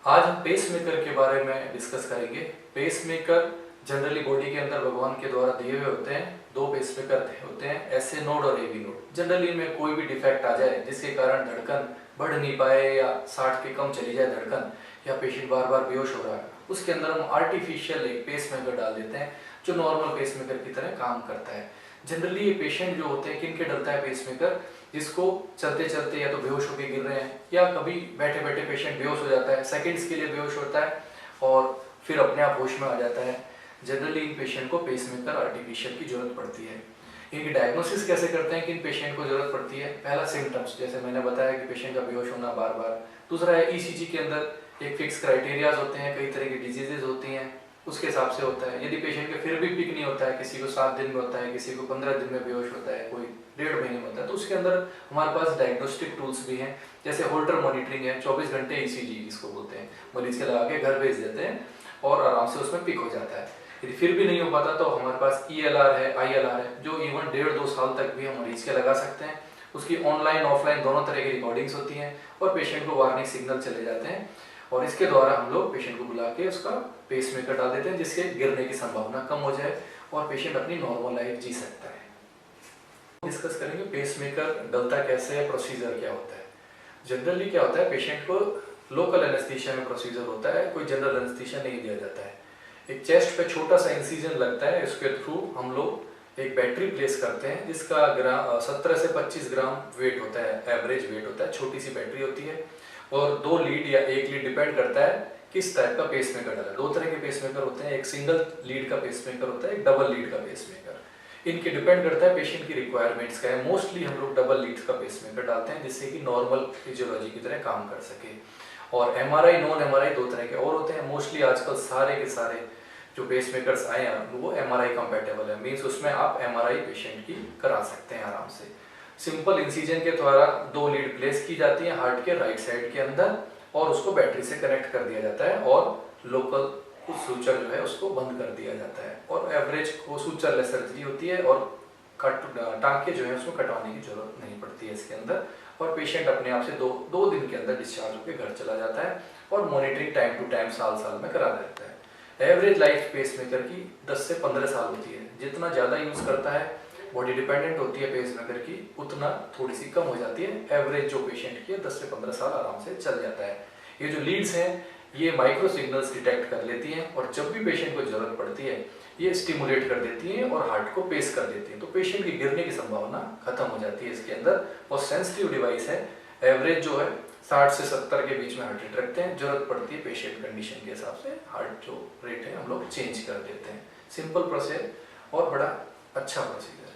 आज हम पेसमेकर के बारे में डिस्कस करेंगे। पेसमेकर जनरली बॉडी के अंदर भगवान के द्वारा दिए हुए होते हैं। दो पेसमेकर होते हैं, एसए नोड और एबी नोड। जनरली इनमें कोई भी डिफेक्ट आ जाए जिसके कारण धड़कन बढ़ नहीं पाए या 60 के कम चली जाए धड़कन, या पेशेंट बार बार बेहोश हो रहा है, उसके अंदर हम आर्टिफिशियल एक पेसमेकर डाल देते हैं जो नॉर्मल पेसमेकर की तरह काम करता है। जनरली ये पेशेंट जो होते हैं, किन के डरता है पेसमेकर, जिसको चलते चलते या तो बेहोश होकर गिर रहे हैं या कभी बैठे बैठे पेशेंट बेहोश हो जाता है, सेकंड्स के लिए बेहोश होता है और फिर अपने आप होश में आ जाता है। जनरली इन पेशेंट को पेसमेकर आर्टिफिशियल की जरूरत पड़ती है। इनकी डायग्नोसिस कैसे करते हैं कि इन पेशेंट को जरूरत पड़ती है? पहला सिम्टम्स, जैसे मैंने बताया कि पेशेंट का बेहोश होना बार बार। दूसरा है ईसीजी के अंदर एक फिक्स क्राइटेरियाज होते हैं, कई तरह की डिजीजेज होती हैं, उसके हिसाब से होता है। यदि पेशेंट के फिर भी पिक नहीं होता है, किसी को 7 दिन में होता है, किसी को 15 दिन में बेहोश होता है, कोई 1.5 महीने में होता है, तो उसके अंदर हमारे पास डायग्नोस्टिक टूल्स भी हैं, जैसे होल्टर मॉनिटरिंग है, 24 घंटे ईसीजी जिसको बोलते हैं, मरीज के लगा के घर भेज देते हैं और आराम से उसमें पिक हो जाता है। यदि फिर भी नहीं हो पाता तो हमारे पास ELR है, ILR है, जो इवन 1.5-2 साल तक भी हम मरीज के लगा सकते हैं। उसकी ऑनलाइन ऑफलाइन दोनों तरह की रिकॉर्डिंग्स होती हैं और पेशेंट को वार्निंग सिग्नल चले जाते हैं और इसके द्वारा हम लोग पेशेंट को बुला के उसका पेसमेकर डाल देते हैं, जिससे गिरने की संभावना कम हो जाए और पेशेंट अपनी नॉर्मल लाइफ जी सकता है। डिस्कस करेंगे पेसमेकर डलता कैसे है, प्रोसीजर क्या होता है। जनरली क्या होता है, पेशेंट को लोकल एनेस्थीसिया में प्रोसीजर होता है, कोई जनरल एनेस्थीसिया नहीं दिया जाता है। एक चेस्ट पे छोटा सा इंसिजन लगता है, इसके थ्रू हम लोग एक बैटरी प्लेस करते हैं जिसका 17 से 25 ग्राम वेट होता है, एवरेज वेट होता है, छोटी सी बैटरी होती है और 2 लीड या 1 लीड डिपेंड करता है किस टाइप का पेसमेकर डाला। 2 तरह के पेसमेकर होते हैं, एक सिंगल लीड का पेसमेकर होता है, एक डबल लीड का पेसमेकर। इनके डिपेंड करता है पेशेंट की रिक्वायरमेंट्स का है। मोस्टली हम लोग डबल लीड का पेसमेकर डालते हैं जिससे कि नॉर्मल फिजियोलॉजी की तरह काम कर सके। और MRI नॉन MRI 2 तरह के और होते हैं। मोस्टली आजकल सारे के सारे जो पेसमेकर्स आए हैं वो MRI कंपैटिबल है, मींस उसमें आप MRI पेशेंट की करा सकते हैं आराम से। सिंपल इंसिजन के द्वारा 2 लीड प्लेस की जाती है हार्ट के राइट साइड के अंदर और उसको बैटरी से कनेक्ट कर दिया जाता है और लोकल कुछ सूचर जो है उसको बंद कर दिया जाता है और एवरेज को सूचरलेस सर्जरी होती है और टांके जो है उसको कटवाने की जरूरत नहीं पड़ती है इसके अंदर और पेशेंट अपने आप से दो दिन के अंदर डिस्चार्ज होकर घर चला जाता है और मॉनिटरिंग टाइम टू टाइम साल साल में करा देता है। एवरेज लाइफ पेसमेकर की 10 से 15 साल होती है। जितना ज़्यादा यूज़ करता है, बॉडी डिपेंडेंट होती है पेसमेकर की, उतना थोड़ी सी कम हो जाती है। एवरेज जो पेशेंट की है 10 से 15 साल आराम से चल जाता है। ये जो लीड्स हैं ये माइक्रो सिग्नल्स डिटेक्ट कर लेती हैं और जब भी पेशेंट को जरूरत पड़ती है ये स्टिमुलेट कर देती हैं और हार्ट को पेस कर देती हैं, तो पेशेंट की गिरने की संभावना खत्म हो जाती है इसके अंदर। और सेंसिटिव डिवाइस है, एवरेज जो है 60 से 70 के बीच में हार्ट रेट रखते हैं। जरूरत पड़ती है पेशेंट कंडीशन के हिसाब से हार्ट जो रेट है हम लोग चेंज कर देते हैं। सिंपल प्रोसेस और बड़ा अच्छा प्रोसीजर।